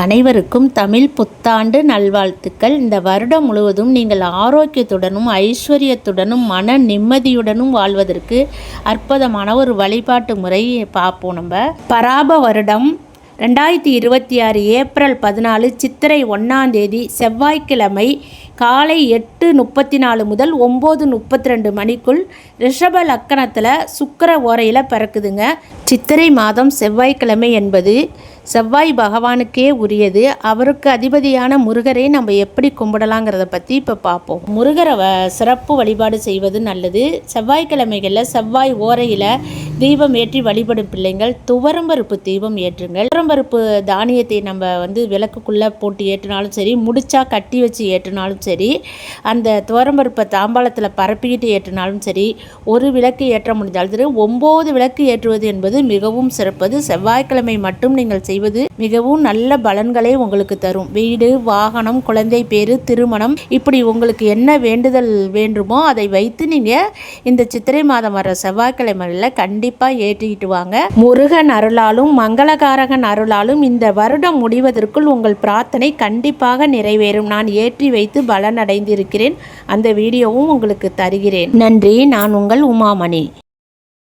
அனைவருக்கும் தமிழ் புத்தாண்டு நல்வாழ்த்துக்கள். இந்த வருடம் முழுவதும் நீங்கள் ஆரோக்கியத்துடனும் ஐஸ்வர்யத்துடனும் மன நிம்மதியுடனும் வாழ்வதற்கு அற்புதமான ஒரு வழிபாட்டு முறை பார்ப்போம். நம்ம பராப வருடம் 2026 ஏப்ரல் 14 சித்திரை 1ஆம் தேதி செவ்வாய்க்கிழமை காலை 8:34 முதல் 9:32 மணிக்குள் ரிஷப லக்கணத்தில் சுக்கிர ஓரையில் பிறக்குதுங்க. சித்திரை மாதம் செவ்வாய்க்கிழமை என்பது செவ்வாய் பகவானுக்கே உரியது. அவருக்கு அதிபதியான முருகரை நம்ம எப்படி கும்பிடலாங்கிறத பற்றி இப்போ பார்ப்போம். முருகரை சிறப்பு வழிபாடு செய்வது நல்லது. செவ்வாய்க்கிழமைகளில் செவ்வாய் ஓரையில் தீபம் ஏற்றி வழிபடும் பிள்ளைங்கள் துவரம்பருப்பு தீபம் ஏற்றுங்கள். துவரம்பருப்பு தானியத்தை நம்ம விளக்குக்குள்ளே போட்டு ஏற்றினாலும் சரி, முடிச்சா கட்டி வச்சு ஏற்றினாலும் சரி, அந்த துவரம்பருப்பை தாம்பாளத்தில் பரப்பிக்கிட்டு ஏற்றினாலும் சரி, ஒரு விளக்கு ஏற்ற முடிஞ்சாலும் சரி, 9 விளக்கு ஏற்றுவது என்பது மிகவும் சிறப்பது. செவ்வாய்க்கிழமை மட்டும் நீங்கள் செய்வது மிகவும் நல்ல பலன்களை உங்களுக்கு தரும். வீடு, வாகனம், குழந்தை பேரு, திருமணம், இப்படி உங்களுக்கு என்ன வேண்டுதல் வேண்டுமோ அதை வைத்து நீங்கள் இந்த சித்திரை மாதம் வர செவ்வாய்க்கிழமையில் கண்டிப்பாக ஏற்றிக்கிட்டு வாங்க. முருகன் அருளாலும் மங்களகாரகன் அருளாலும் இந்த வருடம் முடிவதற்குள் உங்கள் பிரார்த்தனை கண்டிப்பாக நிறைவேறும். நான் ஏற்றி வைத்து பலன் அடைந்திருக்கிறேன். அந்த வீடியோவும் உங்களுக்கு தருகிறேன். நன்றி. நான் உங்கள் உமாமணி.